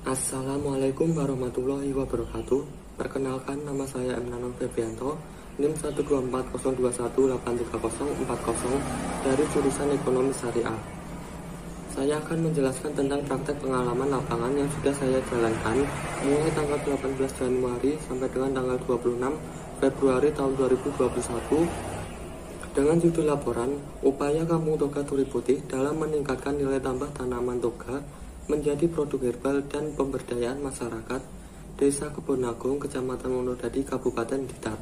Assalamualaikum warahmatullahi wabarakatuh. Perkenalkan, nama saya M. Nanang Febrianto, NIM 12402183040 dari jurusan Ekonomi Syariah. Saya akan menjelaskan tentang praktek pengalaman lapangan yang sudah saya jalankan mulai tanggal 18 Januari sampai dengan tanggal 26 Februari tahun 2021 dengan judul laporan Upaya Kampung Toga Turi Putih dalam meningkatkan nilai tambah tanaman toga menjadi produk herbal dan pemberdayaan masyarakat Desa Kebonagung, Kecamatan Wonodadi, Kabupaten Blitar.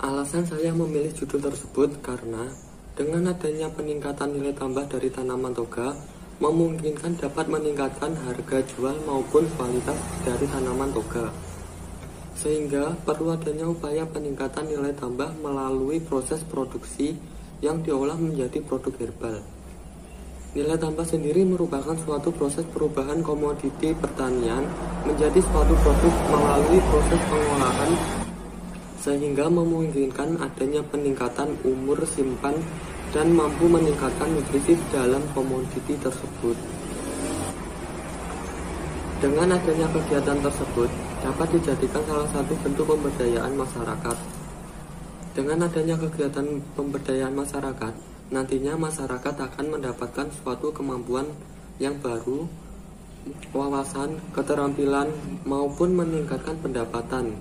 Alasan saya memilih judul tersebut karena dengan adanya peningkatan nilai tambah dari tanaman toga memungkinkan dapat meningkatkan harga jual maupun kualitas dari tanaman toga, sehingga perlu adanya upaya peningkatan nilai tambah melalui proses produksi yang diolah menjadi produk herbal. Nilai tambah sendiri merupakan suatu proses perubahan komoditi pertanian menjadi suatu produk melalui proses pengolahan, sehingga memungkinkan adanya peningkatan umur simpan dan mampu meningkatkan nutrisi dalam komoditi tersebut. Dengan adanya kegiatan tersebut dapat dijadikan salah satu bentuk pemberdayaan masyarakat. Dengan adanya kegiatan pemberdayaan masyarakat, nantinya masyarakat akan mendapatkan suatu kemampuan yang baru, wawasan, keterampilan, maupun meningkatkan pendapatan.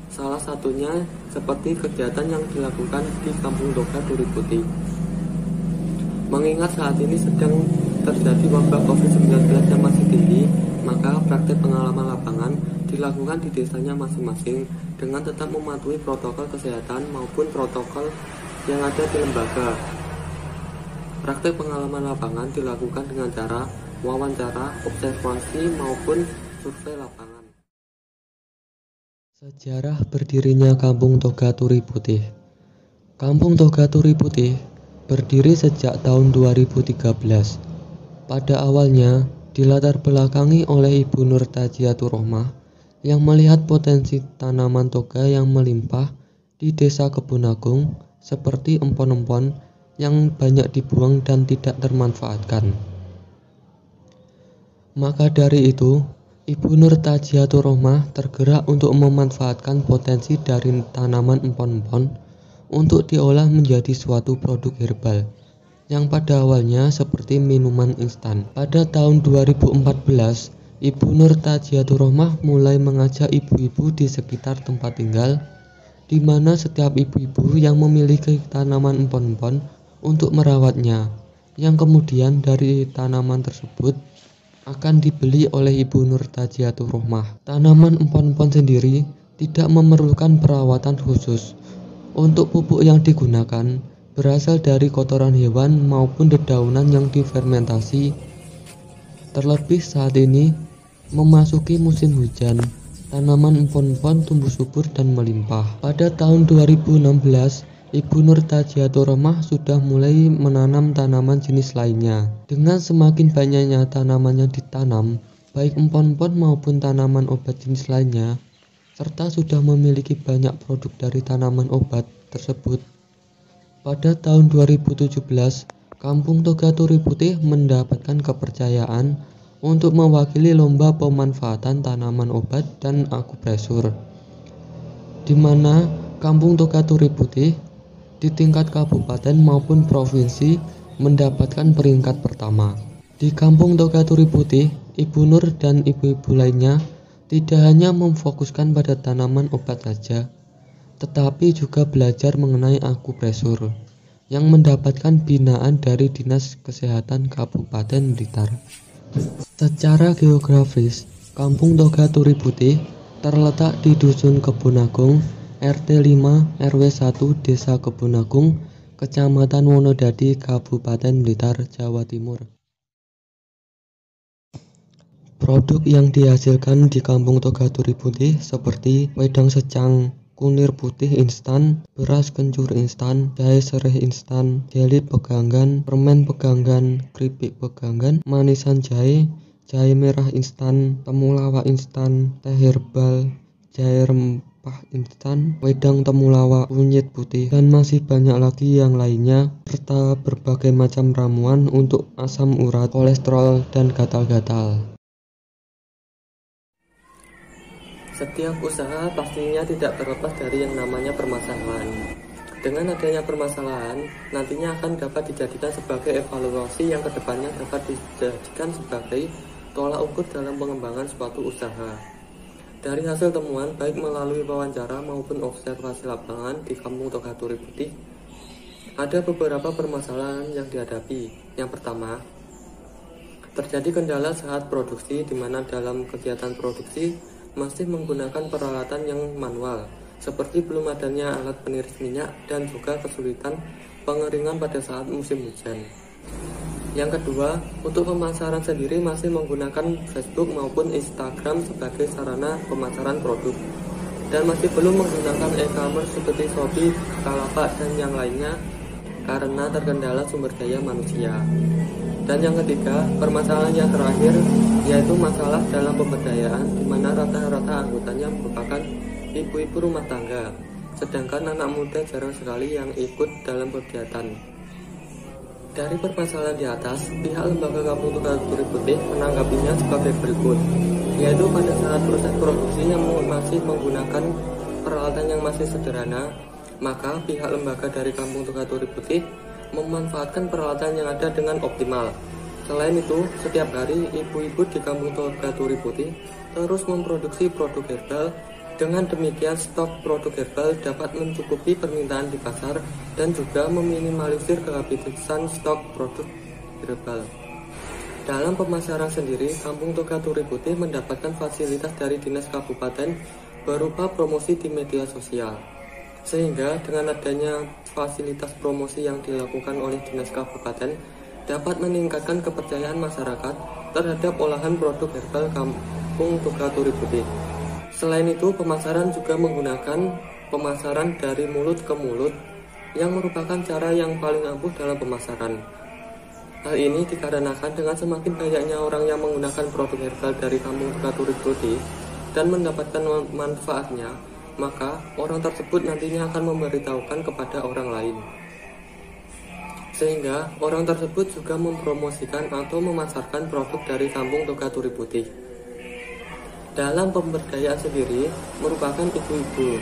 Salah satunya seperti kegiatan yang dilakukan di Kampung Toga Turi Putih. Mengingat saat ini sedang terjadi wabah COVID-19 yang masih tinggi, maka praktek pengalaman lapangan dilakukan di desanya masing-masing dengan tetap mematuhi protokol kesehatan maupun protokol yang ada di lembaga. Praktek pengalaman lapangan dilakukan dengan cara wawancara, observasi, maupun survei lapangan. Sejarah berdirinya Kampung Toga Turi Putih. Kampung Toga Turi Putih berdiri sejak tahun 2013. Pada awalnya dilatar belakangi oleh Ibu Nur Tajiatur Rohmah yang melihat potensi tanaman toga yang melimpah di Desa Kebonagung seperti empon-empon yang banyak dibuang dan tidak termanfaatkan. Maka dari itu, Ibu Nur Tajiatur Rohmah tergerak untuk memanfaatkan potensi dari tanaman empon-empon untuk diolah menjadi suatu produk herbal yang pada awalnya seperti minuman instan. Pada tahun 2014, Ibu Nur Tajiatur Rohmah mulai mengajak ibu-ibu di sekitar tempat tinggal, di mana setiap ibu-ibu yang memiliki tanaman empon-empon untuk merawatnya, yang kemudian dari tanaman tersebut akan dibeli oleh Ibu Nur Tajiatur Rohmah. Tanaman empon-empon sendiri tidak memerlukan perawatan khusus. Untuk pupuk yang digunakan berasal dari kotoran hewan maupun dedaunan yang difermentasi. Terlebih saat ini memasuki musim hujan, tanaman empon-empon tumbuh subur dan melimpah. Pada tahun 2016, Ibu Nur Tajiatur Rohmah sudah mulai menanam tanaman jenis lainnya. Dengan semakin banyaknya tanaman yang ditanam, baik empon-empon maupun tanaman obat jenis lainnya, serta sudah memiliki banyak produk dari tanaman obat tersebut. Pada tahun 2017, Kampung Toga Turi Putih mendapatkan kepercayaan untuk mewakili lomba pemanfaatan tanaman obat dan akupresur, di mana Kampung Toga Turi Putih di tingkat kabupaten maupun provinsi mendapatkan peringkat pertama. Di Kampung Toga Turi Putih, Ibu Nur dan ibu-ibu lainnya tidak hanya memfokuskan pada tanaman obat saja, tetapi juga belajar mengenai akupresur yang mendapatkan binaan dari Dinas Kesehatan Kabupaten Blitar. Secara geografis, Kampung Toga Turi Putih terletak di Dusun Kebun RT 5 RW 1 Desa Kebun Kecamatan Wonodadi, Kabupaten Blitar, Jawa Timur. Produk yang dihasilkan di Kampung Toga Turi Putih seperti wedang secang, kunir putih instan, beras kencur instan, jahe sereh instan, jeli peganggan, permen peganggan, keripik peganggan, manisan jahe, jahe merah instan, temulawak instan, teh herbal, jahe rempah instan, wedang temulawak, kunyit putih, dan masih banyak lagi yang lainnya, serta berbagai macam ramuan untuk asam urat, kolesterol, dan gatal-gatal. Setiap usaha pastinya tidak terlepas dari yang namanya permasalahan. Dengan adanya permasalahan, nantinya akan dapat dijadikan sebagai evaluasi yang kedepannya dapat dijadikan sebagai tolak ukur dalam pengembangan suatu usaha. Dari hasil temuan, baik melalui wawancara maupun observasi lapangan di Kampung Toga Turi Putih, ada beberapa permasalahan yang dihadapi. Yang pertama, terjadi kendala saat produksi, di mana dalam kegiatan produksi masih menggunakan peralatan yang manual, seperti belum adanya alat peniris minyak dan juga kesulitan pengeringan pada saat musim hujan. Yang kedua, untuk pemasaran sendiri masih menggunakan Facebook maupun Instagram sebagai sarana pemasaran produk, dan masih belum menggunakan e-commerce seperti Shopee, Bukalapak, dan yang lainnya karena terkendala sumber daya manusia. Dan yang ketiga, permasalahan yang terakhir yaitu masalah dalam pemberdayaan, di mana rata-rata anggotanya merupakan ibu-ibu rumah tangga, sedangkan anak muda jarang sekali yang ikut dalam kegiatan. Dari permasalahan di atas, pihak lembaga Kampung Toga Turi Putih menanggapinya sebagai berikut, yaitu pada saat proses produksi yang masih menggunakan peralatan yang masih sederhana, maka pihak lembaga dari Kampung Toga Turi Putih memanfaatkan peralatan yang ada dengan optimal. Selain itu, setiap hari ibu-ibu di Kampung Toga Turi Putih terus memproduksi produk herbal. Dengan demikian, stok produk herbal dapat mencukupi permintaan di pasar dan juga meminimalisir kehabisan stok produk herbal. Dalam pemasaran sendiri, Kampung Toga Turi Putih mendapatkan fasilitas dari Dinas Kabupaten berupa promosi di media sosial. Sehingga dengan adanya fasilitas promosi yang dilakukan oleh Dinas Kabupaten dapat meningkatkan kepercayaan masyarakat terhadap olahan produk herbal Kampung Toga Turi Putih. Selain itu, pemasaran juga menggunakan pemasaran dari mulut ke mulut yang merupakan cara yang paling ampuh dalam pemasaran. Hal ini dikarenakan dengan semakin banyaknya orang yang menggunakan produk herbal dari Kampung Toga Turi Putih dan mendapatkan manfaatnya, maka orang tersebut nantinya akan memberitahukan kepada orang lain. Sehingga orang tersebut juga mempromosikan atau memasarkan produk dari Kampung Toga Turi Putih. Dalam pemberdayaan sendiri merupakan ibu-ibu,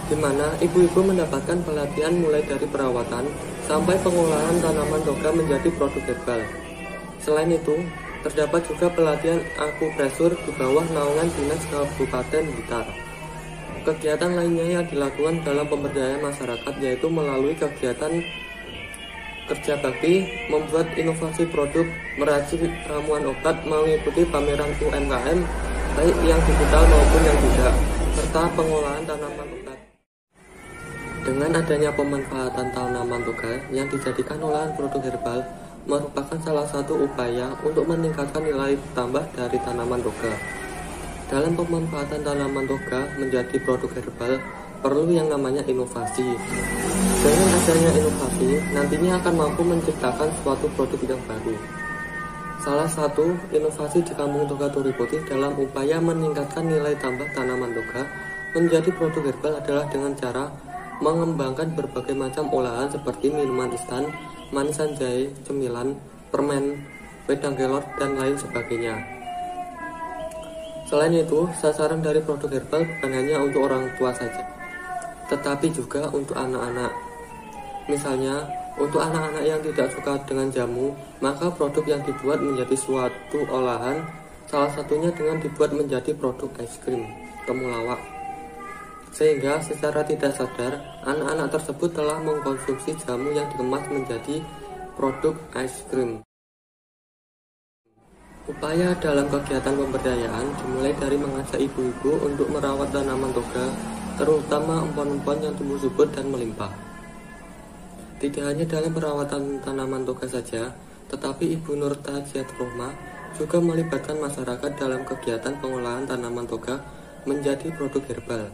di mana ibu-ibu mendapatkan pelatihan mulai dari perawatan sampai pengolahan tanaman toga menjadi produk herbal. Selain itu, terdapat juga pelatihan akupresur di bawah naungan Dinas Kabupaten Blitar. Kegiatan lainnya yang dilakukan dalam pemberdayaan masyarakat yaitu melalui kegiatan kerja bakti, membuat inovasi produk, meracik ramuan obat, mengikuti pameran UMKM baik yang digital maupun yang tidak, serta pengolahan tanaman obat. Dengan adanya pemanfaatan tanaman toga yang dijadikan olahan produk herbal merupakan salah satu upaya untuk meningkatkan nilai tambah dari tanaman toga. Dalam pemanfaatan tanaman toga menjadi produk herbal perlu yang namanya inovasi. Dengan adanya inovasi, nantinya akan mampu menciptakan suatu produk yang baru. Salah satu inovasi di Kampung Toga Turi Putih dalam upaya meningkatkan nilai tambah tanaman toga menjadi produk herbal adalah dengan cara mengembangkan berbagai macam olahan seperti minuman instan, manisan jahe, cemilan, permen, wedang kelor, dan lain sebagainya. Selain itu, sasaran dari produk herbal bukan hanya untuk orang tua saja, tetapi juga untuk anak-anak. Misalnya, untuk anak-anak yang tidak suka dengan jamu, maka produk yang dibuat menjadi suatu olahan Salah satunya dengan dibuat menjadi produk es krim temulawak. Sehingga secara tidak sadar, anak-anak tersebut telah mengkonsumsi jamu yang dikemas menjadi produk es krim. Upaya dalam kegiatan pemberdayaan dimulai dari mengajak ibu-ibu untuk merawat tanaman toga, terutama empon-empon yang tumbuh subur dan melimpah. Tidak hanya dalam perawatan tanaman toga saja, tetapi Ibu Nur Tajiatur Rohmah juga melibatkan masyarakat dalam kegiatan pengolahan tanaman toga menjadi produk herbal.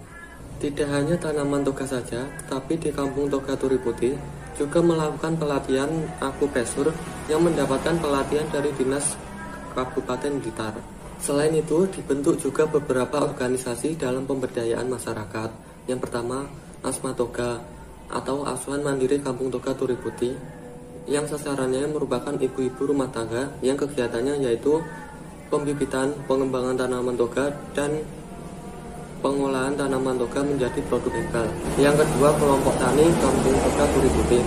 Tidak hanya tanaman toga saja, tetapi di Kampung Toga Turi Putih juga melakukan pelatihan akupresur yang mendapatkan pelatihan dari Dinas Kabupaten Blitar. Selain itu, dibentuk juga beberapa organisasi dalam pemberdayaan masyarakat. Yang pertama, Asma Toga atau Asuhan Mandiri Kampung Toga Turi Putih, yang sasarannya merupakan ibu-ibu rumah tangga yang kegiatannya yaitu pembibitan, pengembangan tanaman toga, dan pengolahan tanaman toga menjadi produk herbal. Yang kedua, kelompok tani Kampung Toga Turi Putih,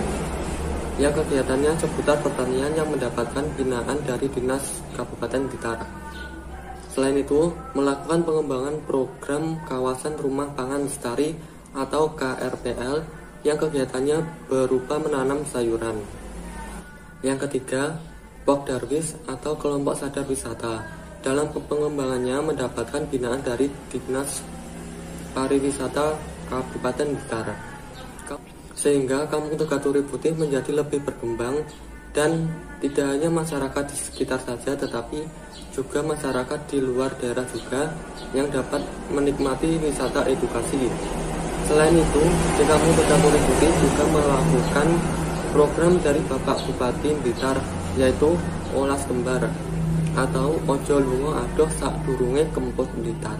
yang kegiatannya seputar pertanian yang mendapatkan binaan dari Dinas Kabupaten Blitar. Selain itu, melakukan pengembangan program Kawasan Rumah Pangan Lestari atau KRPL yang kegiatannya berupa menanam sayuran. Yang ketiga, Pok Darwis atau kelompok sadar wisata. Dalam pengembangannya mendapatkan binaan dari Dinas Pariwisata Kabupaten Blitar. Sehingga Kampung Toga Turi Putih menjadi lebih berkembang dan tidak hanya masyarakat di sekitar saja, tetapi juga masyarakat di luar daerah juga yang dapat menikmati wisata edukasi. Selain itu, di Kampung Toga Turi Putih juga melakukan program dari Bapak Bupati Blitar, yaitu Olas Kembar atau Ojo Lunga Adoh Sakdurunge Kempot Blitar.